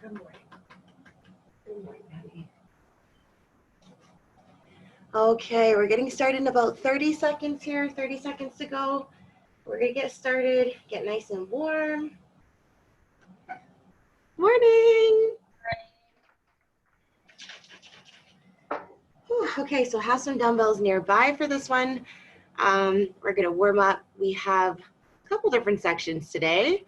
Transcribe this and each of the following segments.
Good morning. Good morning, honey. Okay, we're getting started in about 30 seconds here, 30 seconds to go. We're gonna get started, get nice and warm. Morning. Whew, okay, so have some dumbbells nearby for this one. We're gonna warm up. We have a couple different sections today.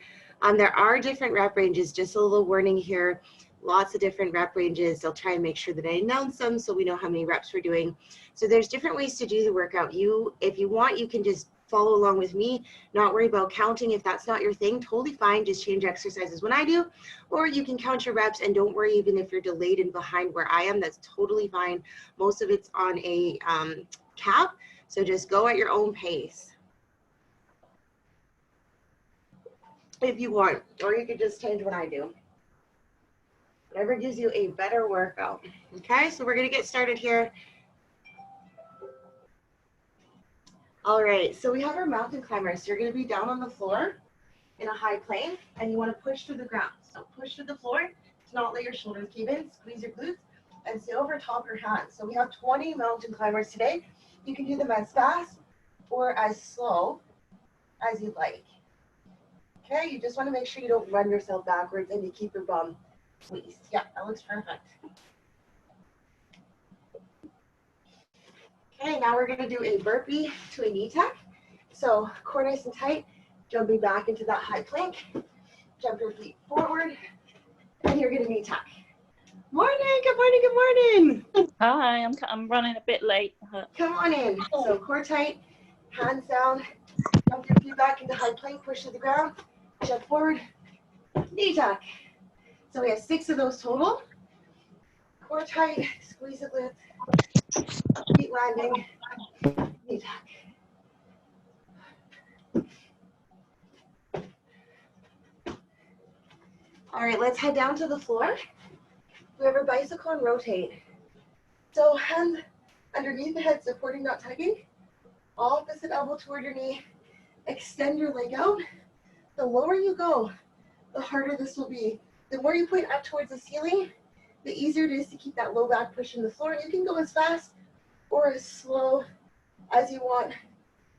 There are different rep ranges, just a little warning here. Lots of different rep ranges. I'll try and make sure that I announce them so we know how many reps we're doing. So there's different ways to do the workout. If you want, you can just follow along with me, not worry about counting. If that's not your thing, totally fine. Just change exercises when I do, or you can count your reps and don't worry even if you're delayed and behind where I am, that's totally fine. Most of it's on a cap, so just go at your own pace if you want, or you could just change what I do. Whatever gives you a better workout. Okay, so we're gonna get started here. All right, so we have our mountain climbers. So you're gonna be down on the floor in a high plane, and you wanna push through the ground. So push through the floor to not let your shoulders cave in, squeeze your glutes, and stay over top your hands. So we have 20 mountain climbers today. You can do them as fast or as slow as you'd like. Okay, you just wanna make sure you don't run yourself backwards and you keep your bum squeezed. Yeah, that looks perfect. Okay, now we're gonna do a burpee to a knee tuck. So core nice and tight, jumping back into that high plank. Jump your feet forward, and you're gonna knee tuck. Morning, good morning, good morning. Hi, I'm running a bit late. Come on in. So core tight, hands down, jump your feet back into high plank, push to the ground, jump forward, knee tuck. So we have 6 of those total. Core tight, squeeze the glutes, feet landing, knee tuck. All right, let's head down to the floor. We have our bicycle and rotate. So hand underneath the head, supporting, not tugging. Opposite elbow toward your knee. Extend your leg out. The lower you go, the harder this will be. The more you point up towards the ceiling, the easier it is to keep that low back pushing the floor. You can go as fast or as slow as you want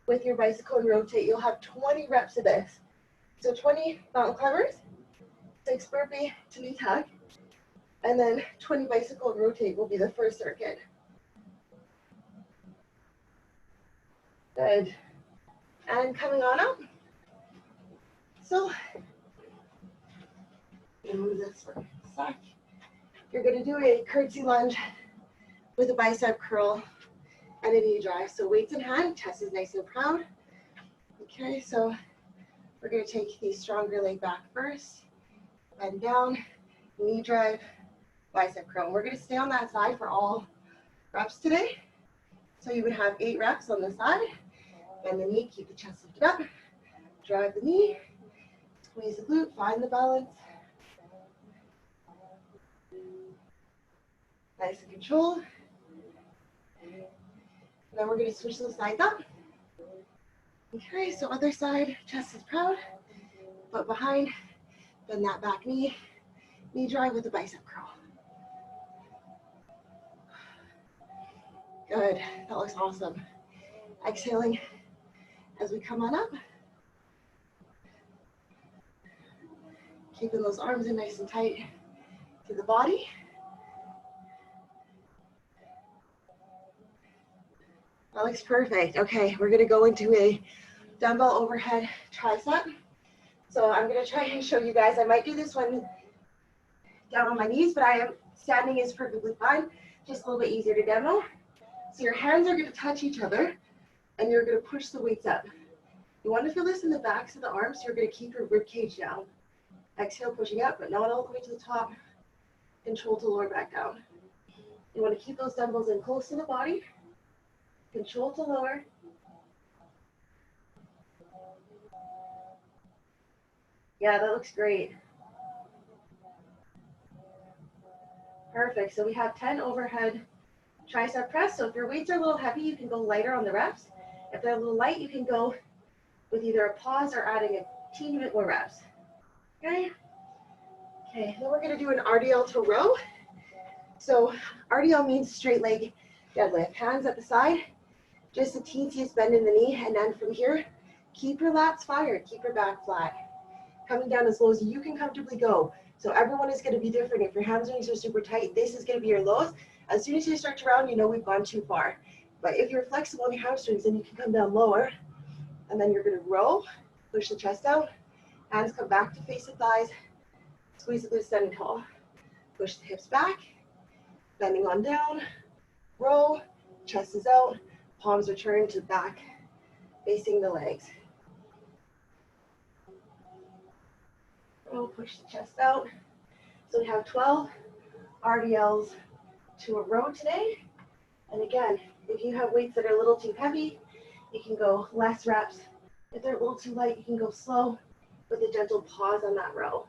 with your bicycle and rotate. You'll have 20 reps of this. So 20 mountain climbers, 6 burpee to knee tuck, and then 20 bicycle and rotate will be the first circuit. Good. And coming on up. So, move this for a sec. You're going to do a curtsy lunge with a bicep curl and a knee drive. So weights in hand, chest is nice and proud. Okay, so we're going to take the stronger leg back first. Bend down, knee drive, bicep curl. We're going to stay on that side for all reps today. So you would have 8 reps on the side. Bend the knee, keep the chest lifted up. Drive the knee, squeeze the glute, find the balance. Nice and controlled. And then we're going to switch those sides up. Okay, so other side, chest is proud, foot behind, bend that back knee, knee drive with a bicep curl. Good, that looks awesome. Exhaling as we come on up. Keeping those arms in nice and tight to the body. That looks perfect. Okay, we're gonna go into a dumbbell overhead tricep. So I'm gonna try and show you guys. I might do this one down on my knees, but standing is perfectly fine. Just a little bit easier to demo. So your hands are gonna touch each other and you're gonna push the weights up. You wanna feel this in the backs of the arms, so you're gonna keep your rib cage down. Exhale, pushing up, but not all the way to the top. Control to lower back down. You wanna keep those dumbbells in close to the body. Control to lower. Yeah, that looks great. Perfect. So we have 10 overhead tricep press. So if your weights are a little heavy, you can go lighter on the reps. If they're a little light, you can go with either a pause or adding a teeny bit more reps. Okay? Okay, then we're gonna do an RDL to row. So RDL means straight leg deadlift. Hands at the side, just the teensiest bend in the knee, and then from here, keep your lats fired, keep your back flat. Coming down as low as you can comfortably go. So everyone is gonna be different. If your hamstrings are super tight, this is gonna be your lowest. As soon as you start to round, you know we've gone too far. But if you're flexible in your hamstrings, then you can come down lower, and then you're gonna row, push the chest out, hands come back to face the thighs, squeeze the glutes standing tall, push the hips back, bending on down, roll, chest is out, palms are turned to back, facing the legs. Roll, push the chest out. So we have 12 RDLs to a row today. And again, if you have weights that are a little too heavy, you can go less reps. If they're a little too light, you can go slow with a gentle pause on that row.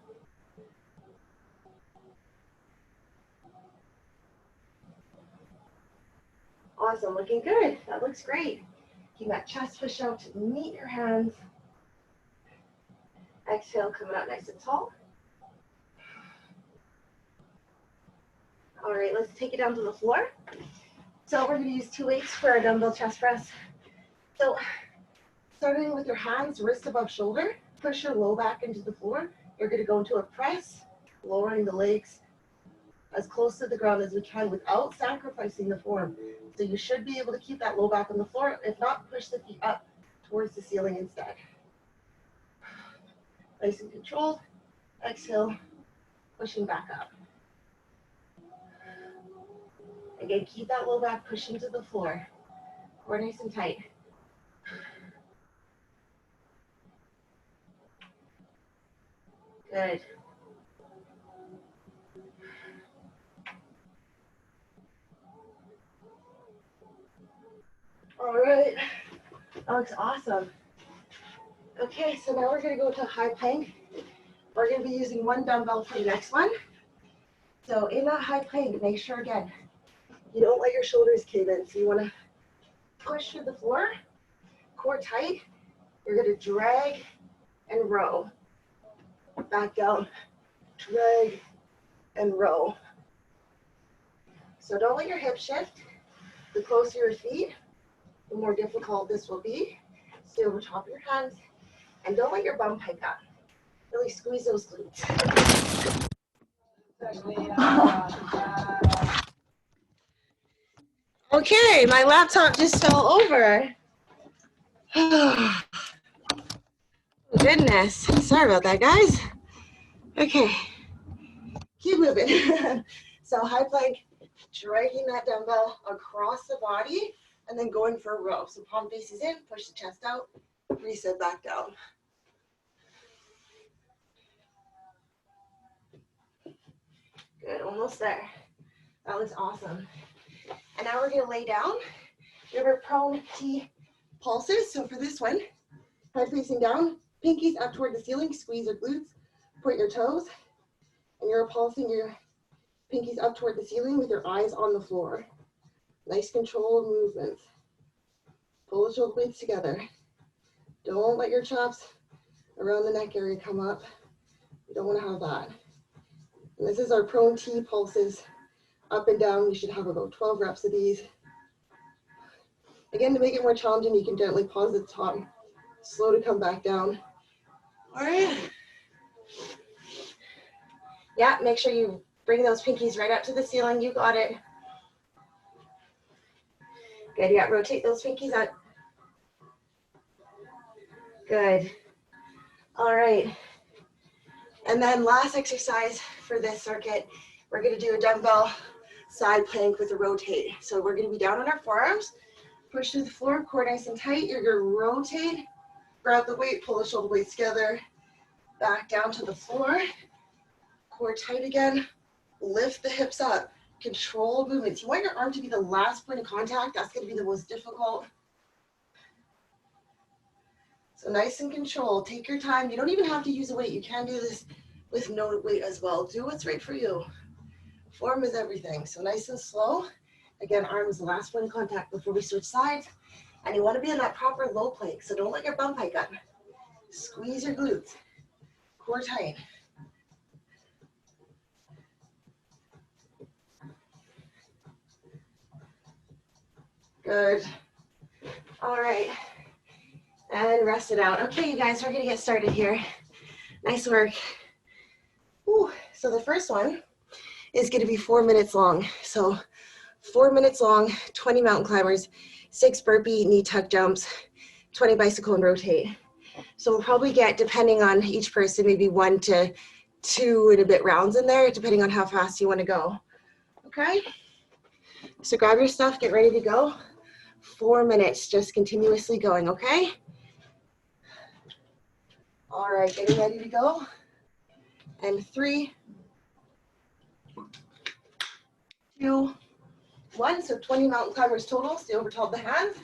Awesome, looking good. That looks great. Keep that chest push out to meet your hands. Exhale, coming up nice and tall. All right, let's take it down to the floor. So we're gonna use 2 weights for our dumbbell chest press. So starting with your hands, wrist above shoulder, push your low back into the floor. You're gonna go into a press, lowering the legs as close to the ground as we can without sacrificing the form. So you should be able to keep that low back on the floor. If not, push the feet up towards the ceiling instead. Nice and controlled. Exhale, pushing back up. Again, keep that low back pushing to the floor. Core nice and tight. Good. All right, that looks awesome. Okay, so now we're gonna go to high plank. We're gonna be using 1 dumbbell for the next one. So in that high plank, make sure again, you don't let your shoulders cave in. So you wanna push to the floor, core tight. You're gonna drag and row. Back down, drag and row. So don't let your hips shift. The closer your feet, the more difficult this will be. Stay over top of your hands, and don't let your bum pike up. Really squeeze those glutes. Okay, my laptop just fell over. Goodness, sorry about that, guys. Okay, keep moving. So high plank, dragging that dumbbell across the body, and then going for a row. So palm faces in, push the chest out, reset back down. Good, almost there. That looks awesome. And now we're gonna lay down. We have our prone T pulses. So for this one, head facing down, pinkies up toward the ceiling, squeeze your glutes, point your toes, and you're pulsing your pinkies up toward the ceiling with your eyes on the floor. Nice controlled movement. Pull the shoulder blades together. Don't let your chops around the neck area come up. You don't want to have that. And this is our prone T pulses up and down. We should have about 12 reps of these. Again, to make it more challenging, you can gently pause at the top, slow to come back down. All right. Yeah, make sure you bring those pinkies right up to the ceiling. You got it. Good, yeah, rotate those pinkies out. Good. All right. And then last exercise for this circuit, we're gonna do a dumbbell side plank with a rotate. So we're gonna be down on our forearms, push to the floor, core nice and tight. You're gonna rotate, grab the weight, pull the shoulder blades together, back down to the floor, core tight again, lift the hips up, control movements. You want your arm to be the last point of contact. That's gonna be the most difficult. So nice and controlled, take your time. You don't even have to use a weight. You can do this with no weight as well. Do what's right for you. Form is everything. So nice and slow. Again, arms the last point of contact before we switch sides. And you want to be in that proper low plank. So don't let your bum hike up. Squeeze your glutes. Core tight. Good. All right. And rest it out. Okay, you guys, we're gonna get started here. Nice work. Whew. So the first one is gonna be 4 minutes long. So 4 minutes long, 20 mountain climbers, 6 burpee knee tuck jumps, 20 bicycle and rotate. So we'll probably get, depending on each person, maybe 1 to 2 and a bit rounds in there, depending on how fast you want to go. Okay? So grab your stuff, get ready to go. 4 minutes, just continuously going, okay? All right, getting ready to go. And 3, 2, 1. So 20 mountain climbers total. Stay over top of the hands.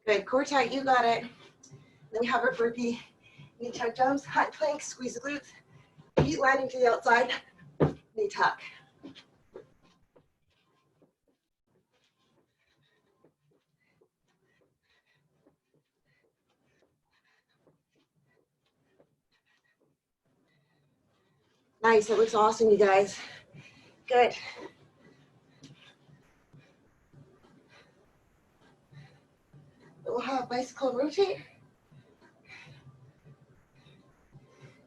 Good, core tight, you got it. Then we have our burpee, knee tuck jumps, high plank, squeeze the glutes, feet landing to the outside, knee tuck. Nice, that looks awesome, you guys. Good. We'll have bicycle and rotate.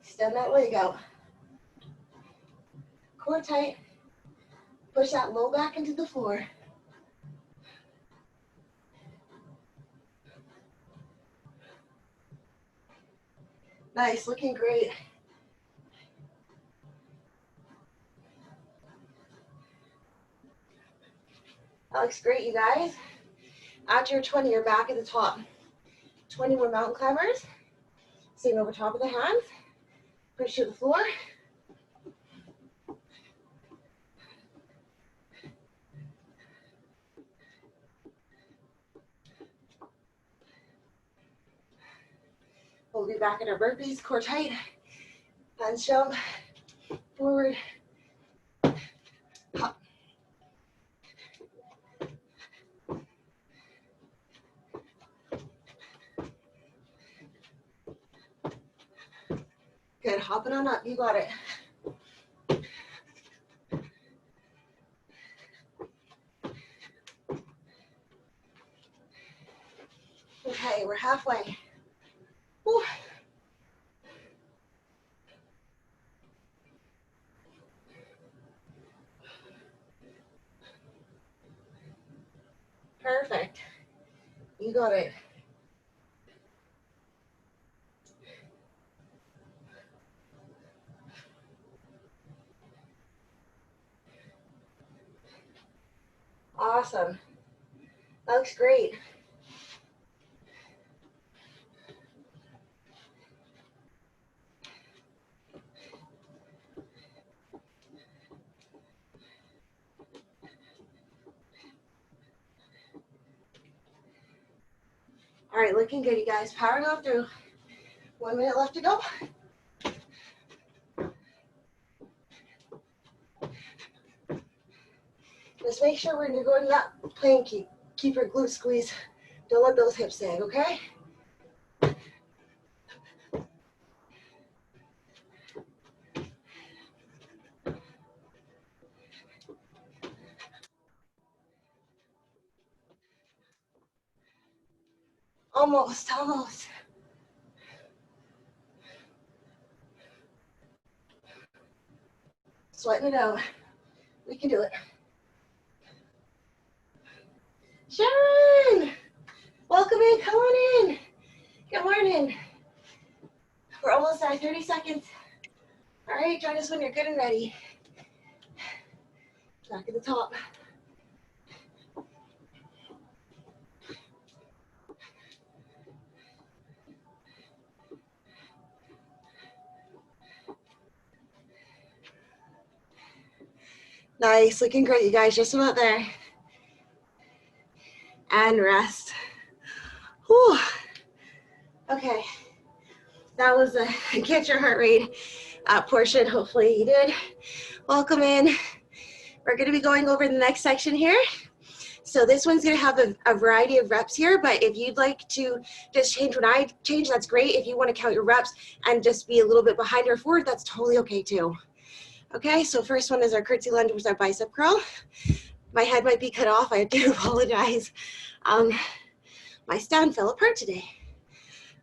Extend that leg out. Core tight. Push that low back into the floor. Nice, looking great. That looks great, you guys. After your 20, you're back at the top. 20 more mountain climbers. Same over top of the hands. Push to the floor. We'll be back in our burpees, core tight. Hands jump, forward, hop. Good, hopping on up, you got it. Okay, we're halfway. Whew. Perfect. You got it. Awesome. That looks great. All right, looking good, you guys. Powering on through. 1 minute left to go. Just make sure when you're going to that plank, keep your glutes squeezed. Don't let those hips sag, okay? Almost, almost. Sweating it out. We can do it. Sharon! Welcome in, come on in. Good morning. We're almost at 30 seconds. All right, join us when you're good and ready. Back at the top. Nice, looking great, you guys, just about there. And rest. Whew. Okay, that was a get your heart rate portion. Hopefully you did. Welcome in. We're gonna be going over the next section here. So this one's gonna have a variety of reps here, but if you'd like to just change when I change, that's great. If you wanna count your reps and just be a little bit behind or forward, that's totally okay too. Okay, so first one is our curtsy lunge, which is our bicep curl. My head might be cut off, I do apologize. My stand fell apart today.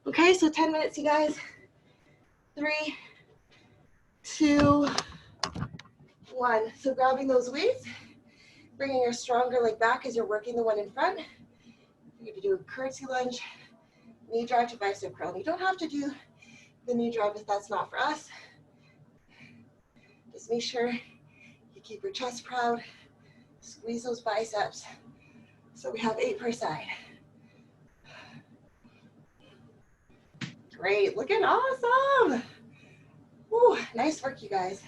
Okay, so 10 minutes, you guys. 3, 2, 1. So grabbing those weights, bringing your stronger leg back as you're working the one in front. You're gonna do a curtsy lunge, knee drive to bicep curl. You don't have to do the knee drive if that's not for us. Just make sure you keep your chest proud, squeeze those biceps. So we have 8 per side. Great, looking awesome. Woo, nice work, you guys.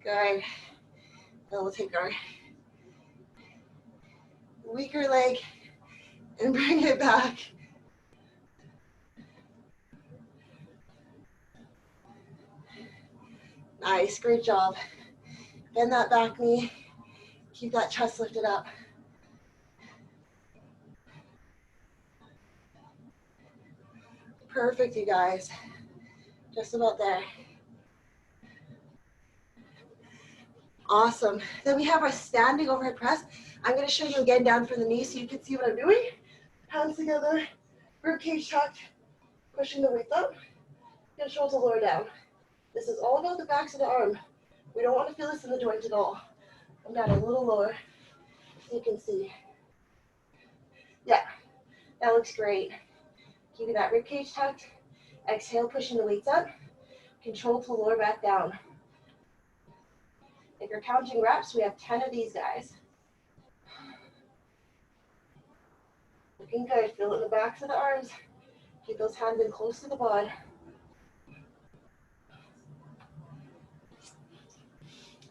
Good. Then we'll take our weaker leg and bring it back. Nice, great job. Bend that back knee. Keep that chest lifted up. Perfect, you guys. Just about there. Awesome. Then we have our standing overhead press. I'm going to show you again down from the knee so you can see what I'm doing. Hands together, rib cage tucked, pushing the weights up, and shoulder lower down. This is all about the backs of the arm. We don't want to feel this in the joint at all. I'm down a little lower so you can see. Yeah, that looks great. Keeping that rib cage tucked. Exhale, pushing the weights up. Control to lower back down. If you're counting reps, we have 10 of these guys. Looking good. Feel it in the backs of the arms. Keep those hands in close to the bod.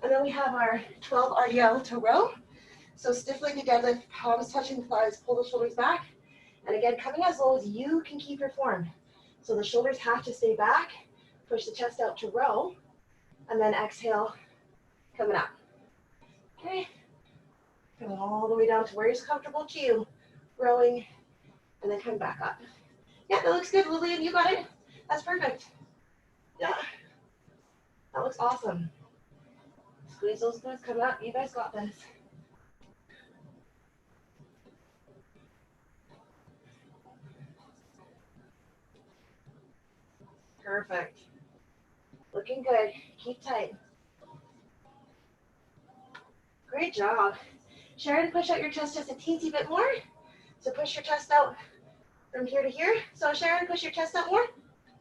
And then we have our 12 RDL to row. So stiff legged deadlift, palms touching the thighs, pull the shoulders back. And again, coming as low as you can keep your form. So the shoulders have to stay back. Push the chest out to row. And then exhale, coming up. Okay. Coming all the way down to where it's comfortable to you. Rowing, and then come back up. Yeah, that looks good, Lillian. You got it. That's perfect. Yeah. That looks awesome. Squeeze those glutes, come up. You guys got this. Perfect. Looking good. Keep tight. Great job. Sharon, push out your chest just a teensy bit more. So push your chest out from here to here. So Sharon, push your chest out more.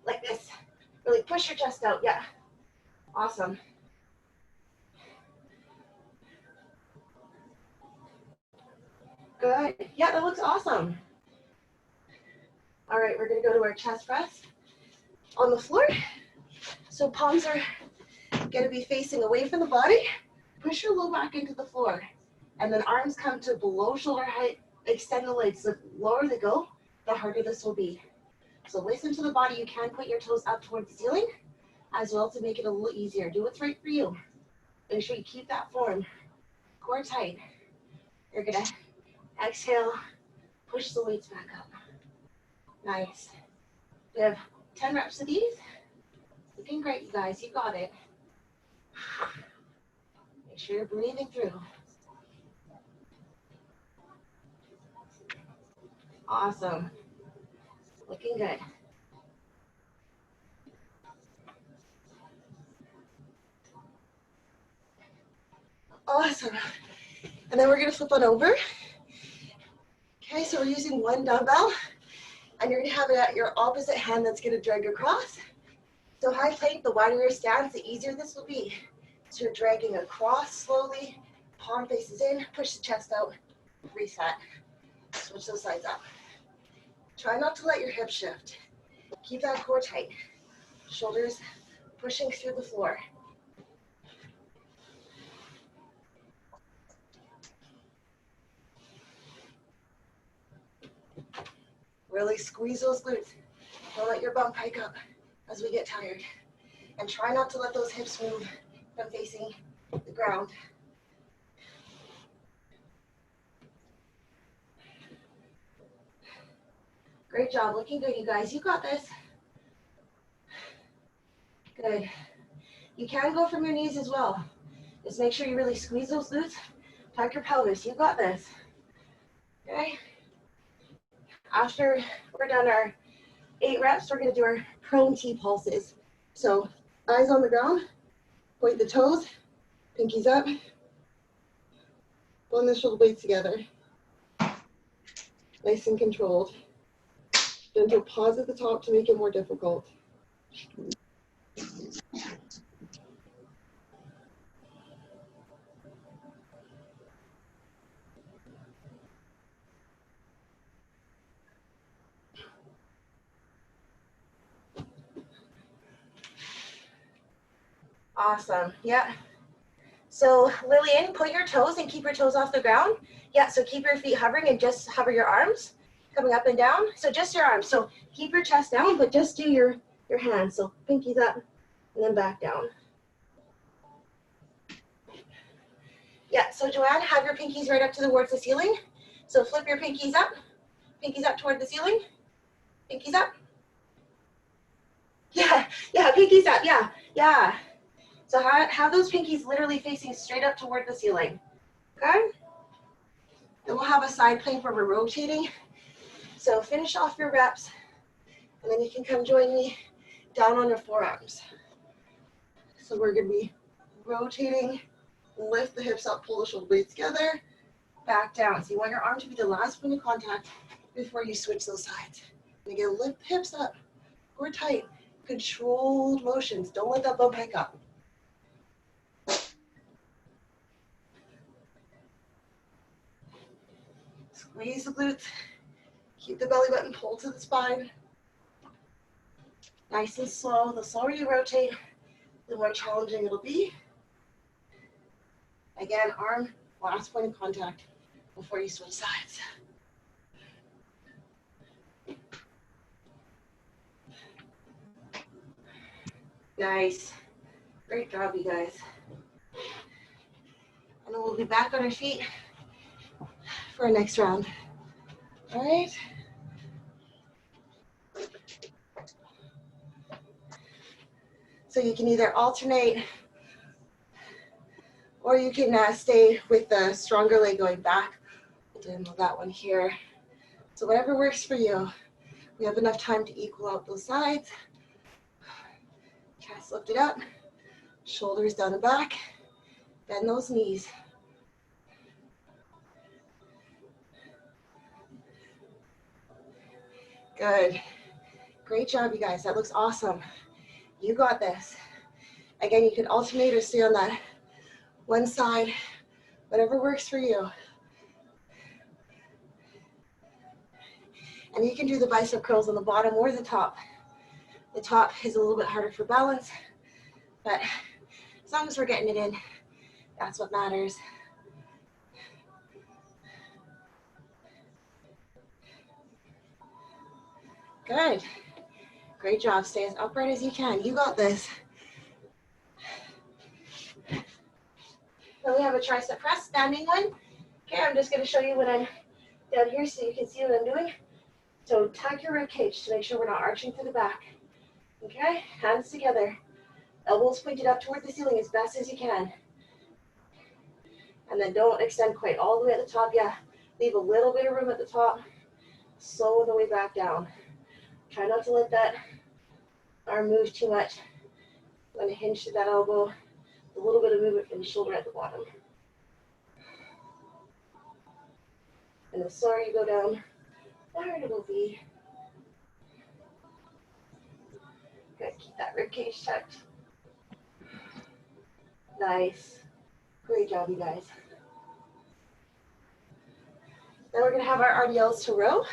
Like this. Really push your chest out. Yeah. Awesome. Good. Yeah, that looks awesome. All right, we're going to go to our chest press on the floor. So palms are going to be facing away from the body. Push your low back into the floor. And then arms come to below shoulder height. Extend the legs. The lower they go, the harder this will be. So listen to the body. You can put your toes up towards the ceiling as well to make it a little easier. Do what's right for you. Make sure you keep that form. Core tight. You're going to exhale, push the weights back up. Nice. We have 10 reps of these. Looking great, you guys. You got it. Make sure you're breathing through. Awesome. Looking good. Awesome. And then we're going to flip on over. Okay, so we're using one dumbbell. And you're going to have it at your opposite hand that's going to drag across. So high plank, the wider your stance, the easier this will be. So you're dragging across slowly, palm faces in, push the chest out, reset. Switch those sides up. Try not to let your hips shift. Keep that core tight. Shoulders pushing through the floor. Really squeeze those glutes. Don't let your bum hike up as we get tired. And try not to let those hips move from facing the ground. Great job. Looking good, you guys. You got this. Good. You can go from your knees as well. Just make sure you really squeeze those glutes. Tuck your pelvis. You got this. Okay. After we're done our 8 reps, we're going to do our prone T pulses. So eyes on the ground, point the toes, pinkies up, blend the shoulder blades together. Nice and controlled. Gentle pause at the top to make it more difficult. Awesome. Yeah. So Lillian, point your toes and keep your toes off the ground. Yeah, so keep your feet hovering and just hover your arms coming up and down. So just your arms. So keep your chest down, but just do your hands. So pinkies up and then back down. Yeah, so Joanne, have your pinkies right up towards the ceiling. So flip your pinkies up toward the ceiling. Pinkies up. Yeah, pinkies up, yeah. So have those pinkies literally facing straight up toward the ceiling, okay? Then we'll have a side plank where we're rotating. So finish off your reps, and then you can come join me down on your forearms. So we're gonna be rotating, lift the hips up, pull the shoulder blades together, back down. So you want your arm to be the last point of contact before you switch those sides. And again, lift the hips up, core tight, controlled motions. Don't let that bump back up. Squeeze the glutes, keep the belly button pulled to the spine. Nice and slow. The slower you rotate, the more challenging it'll be. Again, arm, last point of contact before you switch sides. Nice. Great job, you guys. And then we'll be back on our feet for our next round. All right. So you can either alternate or you can stay with the stronger leg going back. We'll do that one here. So whatever works for you. We have enough time to equal out those sides. Chest lifted up, shoulders down and back. Bend those knees. Good. Great job, you guys. That looks awesome. You got this. Again, you can alternate or stay on that one side, whatever works for you. And you can do the bicep curls on the bottom or the top. The top is a little bit harder for balance, but as long as we're getting it in, that's what matters. Good. Great job. Stay as upright as you can. You got this. Then we have a tricep press, standing one. Okay, I'm just going to show you when I'm down here so you can see what I'm doing. So tuck your rib cage to make sure we're not arching through the back. Okay, hands together. Elbows pointed up toward the ceiling as best as you can. And then don't extend quite all the way at the top. Yeah, leave a little bit of room at the top. Slow the way back down. Try not to let that arm move too much. I'm going to hinge to that elbow. A little bit of movement from the shoulder at the bottom. And the slower you go down, the harder it will be. Good, keep that rib cage tucked. Nice. Great job, you guys. Then we're going to have our RDLs to row.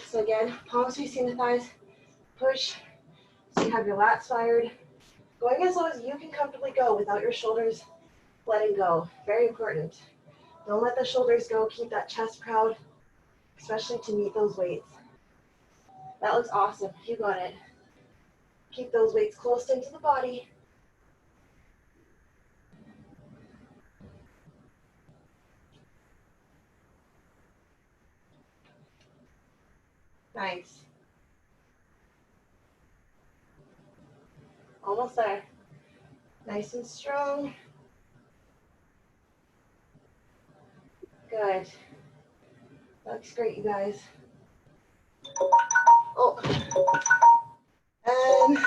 So again, palms facing the thighs, push. So you have your lats fired. Going as low as you can comfortably go without your shoulders letting go. Very important. Don't let the shoulders go. Keep that chest proud, especially to meet those weights. That looks awesome. You got it. Keep those weights close into the body. Nice. Almost there. Nice and strong. Good. Looks great, you guys. Oh. And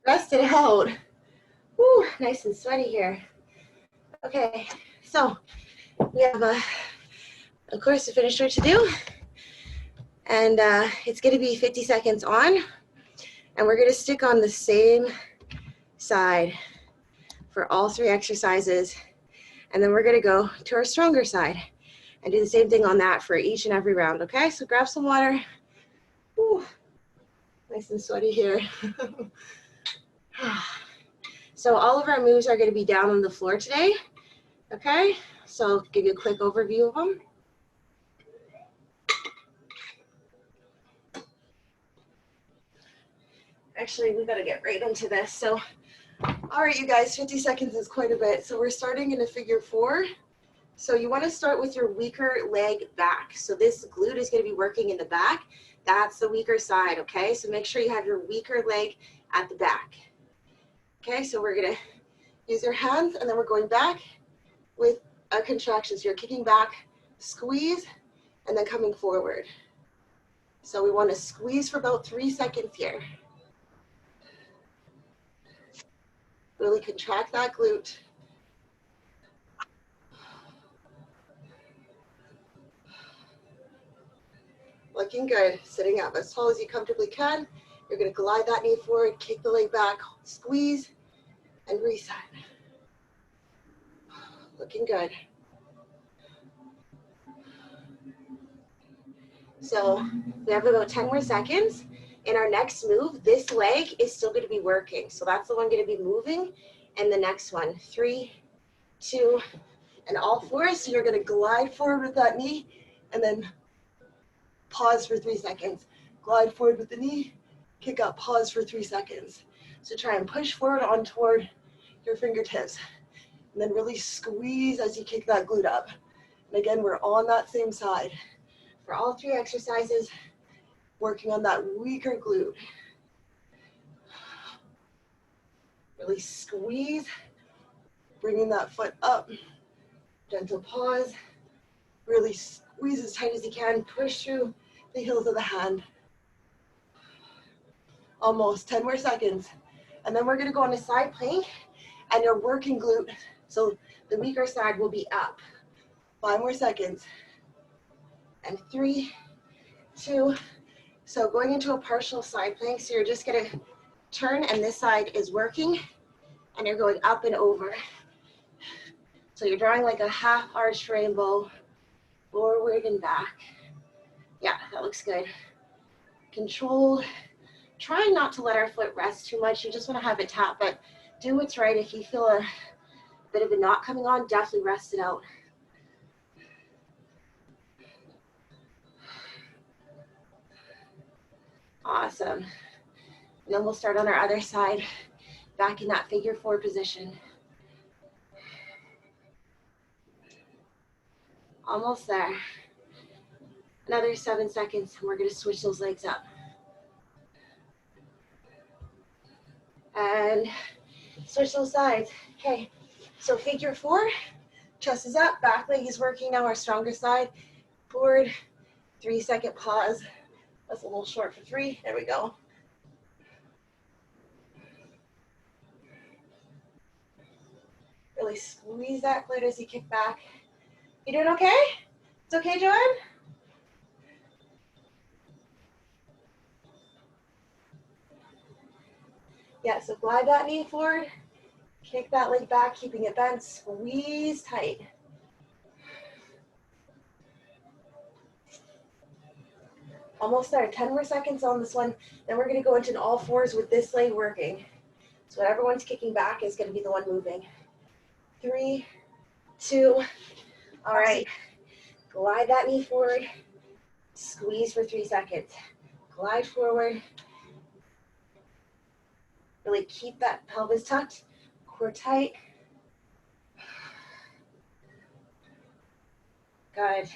rest it out. Woo, nice and sweaty here. Okay, so we have of course, a finisher to do. And it's going to be 50 seconds on. And we're going to stick on the same side for all 3 exercises. And then we're going to go to our stronger side and do the same thing on that for each and every round. Okay, so grab some water. Woo, nice and sweaty here. So all of our moves are going to be down on the floor today. Okay, so I'll give you a quick overview of them. Actually, we got to get right into this. So, all right, you guys, 50 seconds is quite a bit. So we're starting in a figure 4. So you want to start with your weaker leg back. So this glute is going to be working in the back. That's the weaker side, okay? So make sure you have your weaker leg at the back. Okay, so we're going to use your hands, and then we're going back with a contraction. So you're kicking back, squeeze, and then coming forward. So we want to squeeze for about 3 seconds here. Really contract that glute. Looking good. Sitting up as tall as you comfortably can. You're going to glide that knee forward, kick the leg back, squeeze, and reset. Looking good. So we have about 10 more seconds. In our next move, this leg is still going to be working. So that's the one going to be moving. And the next one, 3, 2, and all 4. So you're going to glide forward with that knee and then pause for 3 seconds. Glide forward with the knee, kick up, pause for 3 seconds. So try and push forward on toward your fingertips. And then really squeeze as you kick that glute up. And again, we're on that same side. For all 3 exercises, working on that weaker glute. Really squeeze, bringing that foot up. Gentle pause. Really squeeze as tight as you can. Push through the heels of the hand. Almost 10 more seconds. And then we're going to go on a side plank and your working glute. So the weaker side will be up. 5 more seconds. And 3, 2. So going into a partial side plank. So you're just going to turn and this side is working and you're going up and over. So you're drawing like a half arched rainbow, forward and back. Yeah, that looks good. Control. Try not to let our foot rest too much. You just want to have it tap, but do what's right. If you feel a bit of a knot coming on, definitely rest it out. Awesome. And then we'll start on our other side, back in that figure 4 position. Almost there. Another 7 seconds, and we're going to switch those legs up. And switch those sides. Okay, so figure 4, chest is up, back leg is working now, our stronger side. Forward, 3-second pause. That's a little short for 3. There we go. Really squeeze that glute as you kick back. You doing okay? It's okay, Joanne? Yeah, so glide that knee forward, kick that leg back, keeping it bent, squeeze tight. Almost there, 10 more seconds on this one. Then we're gonna go into an all 4s with this leg working. So whatever one's kicking back is gonna be the one moving. 3, 2, all right. Glide that knee forward, squeeze for 3 seconds. Glide forward. Really keep that pelvis tucked, core tight. Good.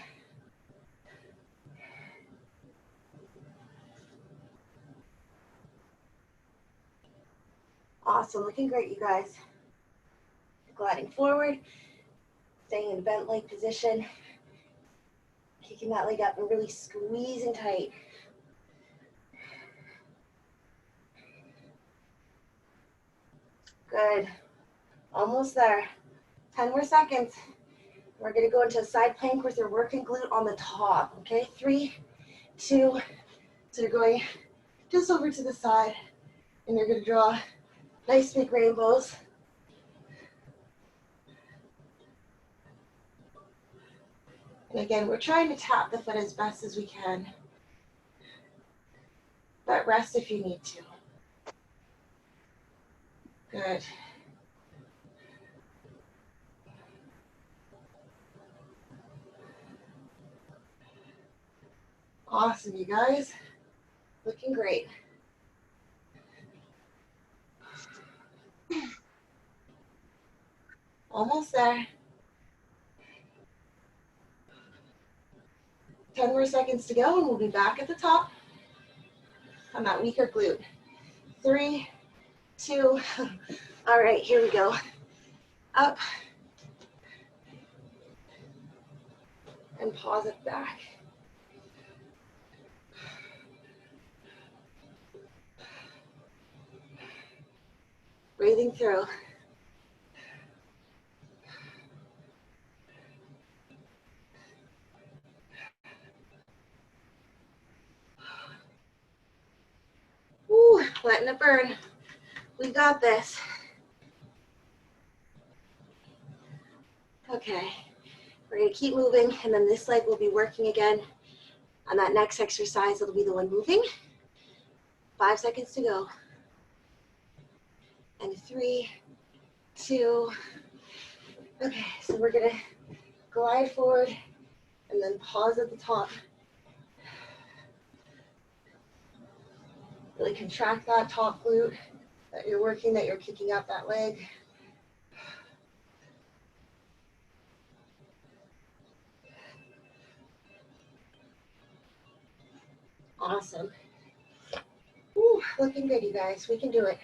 Awesome, looking great, you guys. Gliding forward, staying in a bent leg position, kicking that leg up and really squeezing tight. Good, almost there. 10 more seconds. We're gonna go into a side plank with your working glute on the top, okay? 3, 2, so you're going just over to the side and you're gonna draw nice big rainbows. And again, we're trying to tap the foot as best as we can, but rest if you need to. Good. Awesome, you guys. Looking great. Almost there. 10 more seconds to go and we'll be back at the top on that weaker glute. 3, 2, all right, here we go. Up and pause it back. Breathing through. Woo, letting it burn. We got this. Okay, we're gonna keep moving and then this leg will be working again. On that next exercise, it'll be the one moving. 5 seconds to go. And 3, 2, okay, so we're gonna glide forward and then pause at the top. Really contract that top glute that you're working, that you're kicking up that leg. Awesome. Ooh, looking good, you guys. We can do it.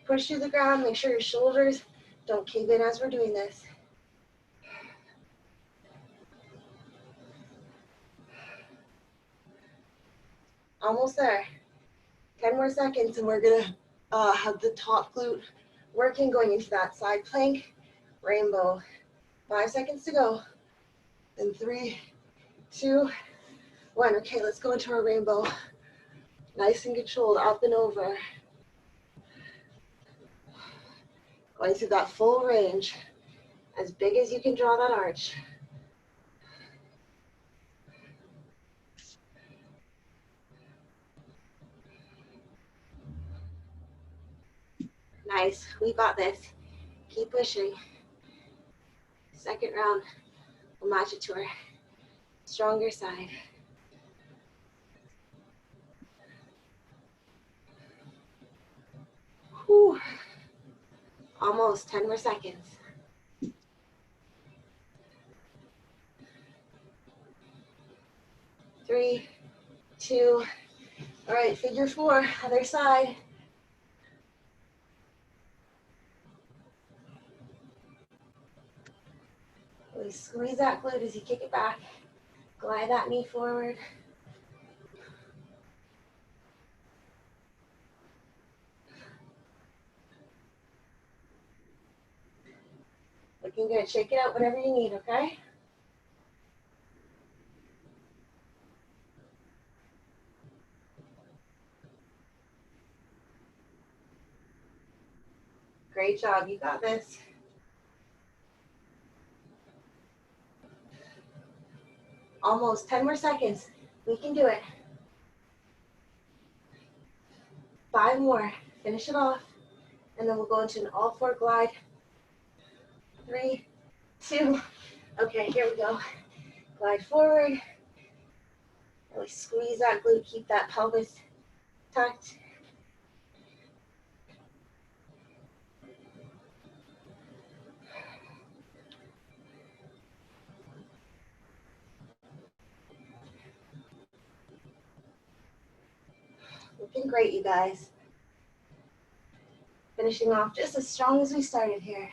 Push through the ground, make sure your shoulders don't cave in as we're doing this. Almost there. 10 more seconds and we're gonna have the top glute working, going into that side plank, rainbow. 5 seconds to go. And 3, 2, 1. Okay, let's go into our rainbow. Nice and controlled, up and over. Going through that full range, as big as you can draw that arch. Nice, we got this. Keep pushing. Second round, we'll match it to our stronger side. Whew. Almost 10 more seconds. 3, 2, all right, figure 4, other side. Really squeeze that glute as you kick it back. Glide that knee forward. Looking good. Shake it out whenever you need, okay? Great job. You got this. Almost 10 more seconds. We can do it. 5 more. Finish it off. And then we'll go into an all-four glide. 3, 2. Okay, here we go. Glide forward. Really squeeze that glute. Keep that pelvis tucked. Looking great, you guys. Finishing off just as strong as we started here.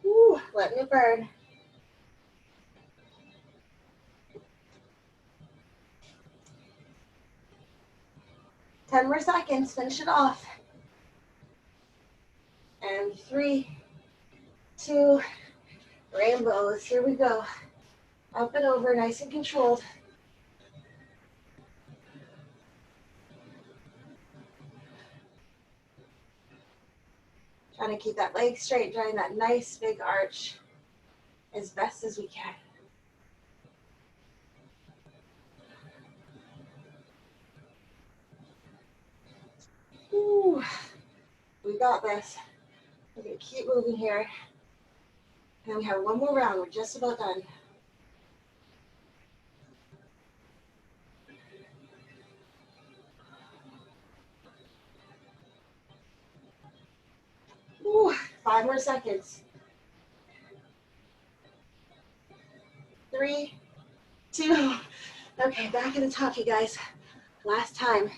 Woo, letting it burn. 10 more seconds, finish it off. And 3, 2, rainbows, here we go. Up and over, nice and controlled. Trying to keep that leg straight, drawing that nice big arch as best as we can. Ooh, we got this. We're gonna keep moving here. And we have one more round, we're just about done. Ooh, 5 more seconds. 3, 2, okay, back in the top, you guys. Last time.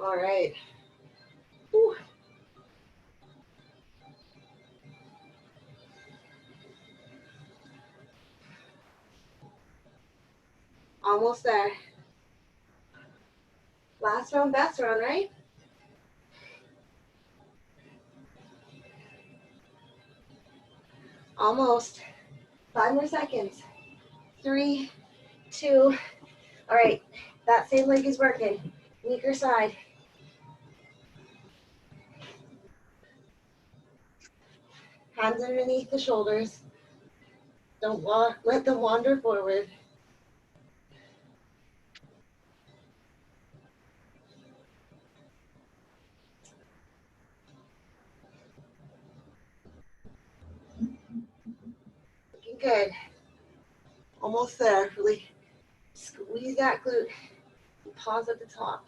All right. Ooh. Almost there. Last round, best round, right? Almost. 5 more seconds. 3, 2. All right, that same leg is working. Weaker side. Hands underneath the shoulders. Don't let them wander forward. Looking good. Almost there. Really squeeze that glute. Pause at the top.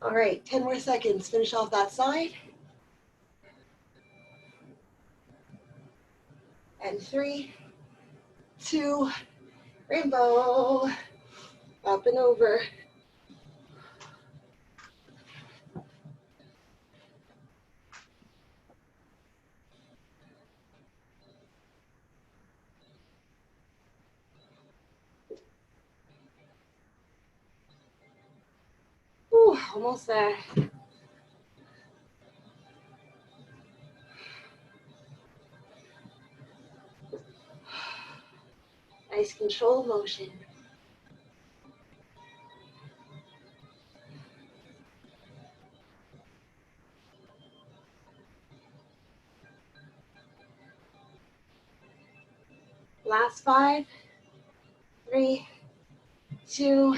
All right, 10 more seconds. Finish off that side. And 3, 2, rainbow. Up and over. Ooh, almost there. Nice controlled motion. Last 5, 3, 2.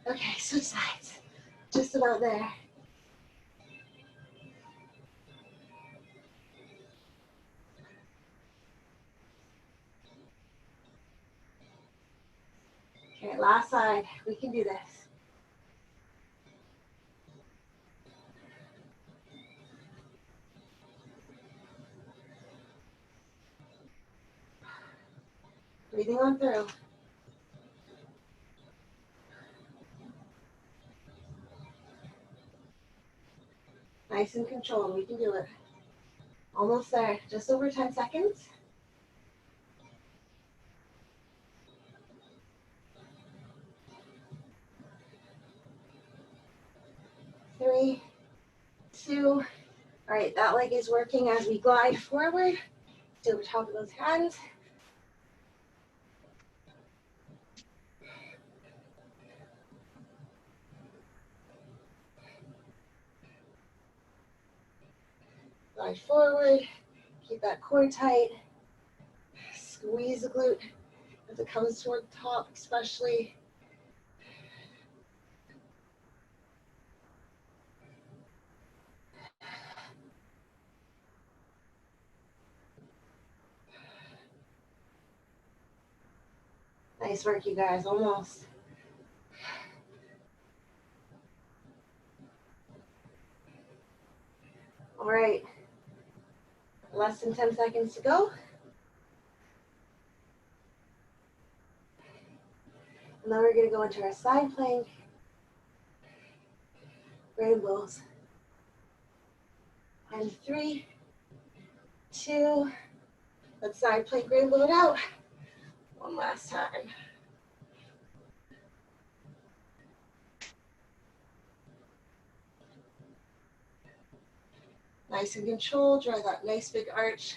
Okay, switch sides. Just about there. Okay, last side. We can do this. Breathing on through. Nice and controlled. We can do it. Almost there. Just over 10 seconds. 3, 2. All right, that leg is working as we glide forward. To the top of those hands. Glide forward. Keep that core tight. squeeze the glute as it comes toward the top, especially. Nice work, you guys, almost. All right, less than 10 seconds to go. And then we're gonna go into our side plank, rainbows. And 3, 2, let's side plank rainbow it out. One last time. Nice and controlled, draw that nice big arch.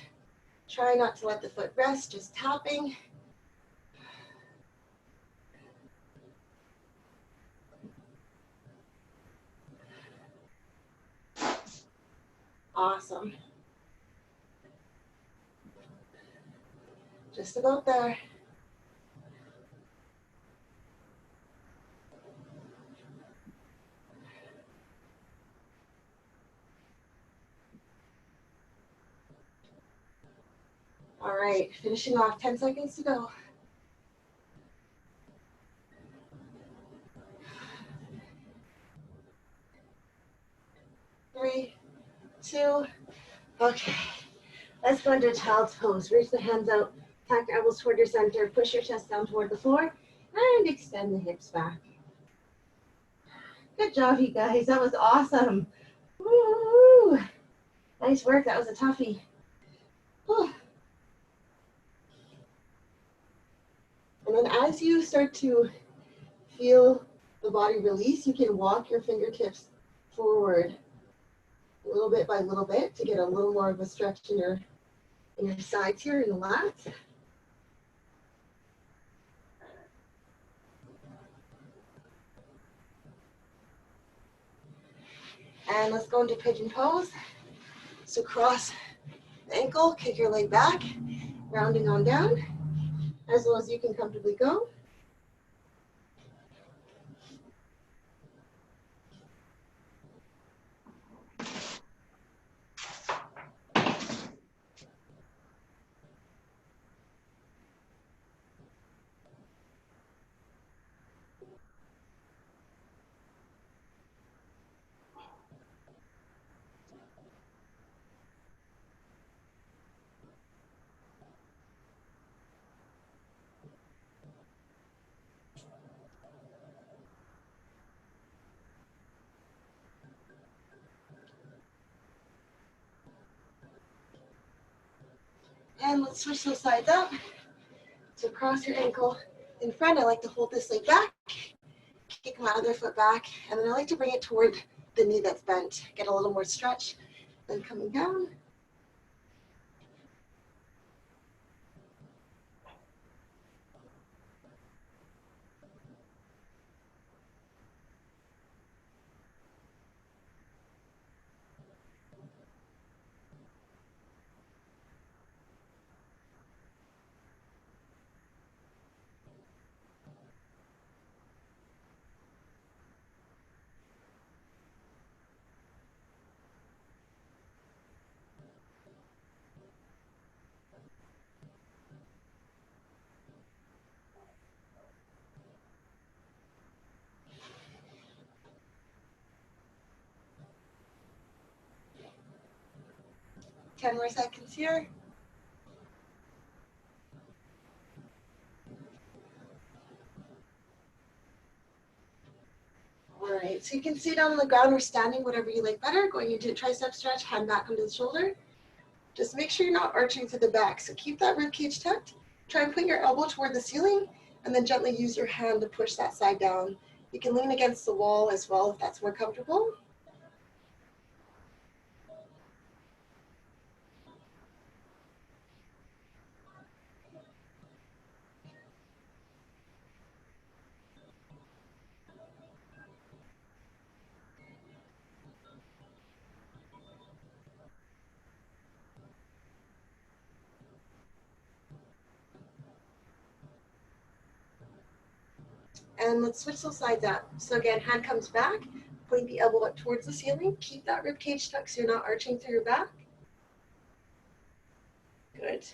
Try not to let the foot rest, just tapping. Awesome. Just about there. All right, finishing off, 10 seconds to go. 3, 2, okay. Let's go into a child's pose. Reach the hands out, tuck your elbows toward your center, push your chest down toward the floor, and extend the hips back. Good job, you guys. That was awesome. Woo! Nice work. That was a toughie. Whew. And then as you start to feel the body release, you can walk your fingertips forward a little bit by little bit to get a little more of a stretch in your sides here in the lats. And let's go into pigeon pose. So cross the ankle, kick your leg back, rounding on down, as low as you can comfortably go. And let's switch those sides up. So cross your ankle in front. I like to hold this leg back, kick my other foot back, and then I like to bring it toward the knee that's bent. Get a little more stretch. Then coming down. Ten more seconds here. All right, so you can sit down on the ground or standing, whatever you like better. Going into a tricep stretch, hand back under the shoulder. Just make sure you're not arching to the back. So keep that rib cage tucked. Try and put your elbow toward the ceiling and then gently use your hand to push that side down. You can lean against the wall as well if that's more comfortable. And let's switch those sides up. So again, hand comes back, point the elbow up towards the ceiling. Keep that rib cage tucked so you're not arching through your back. Good.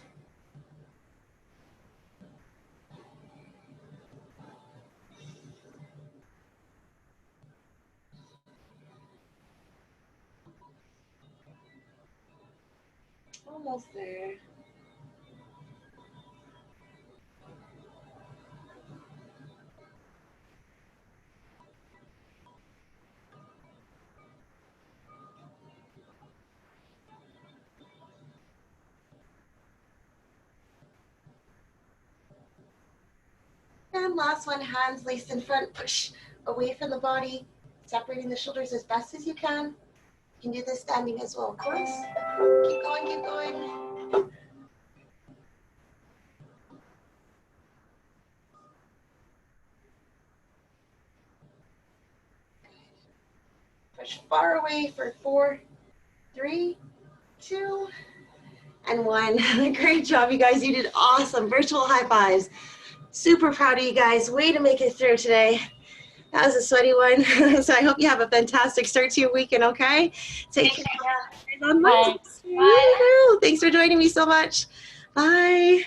Almost there. And last one, hands laced in front, push away from the body, separating the shoulders as best as you can. You can do this standing as well, of course. Keep going, keep going. Push far away for 4, 3, 2, and 1. Great job, you guys. You did awesome. Virtual high fives. Super proud of you guys. Way to make it through today. That was a sweaty one. So I hope you have a fantastic start to your weekend, okay? Take care. On Monday. Thanks. Bye. Thanks for joining me so much. Bye.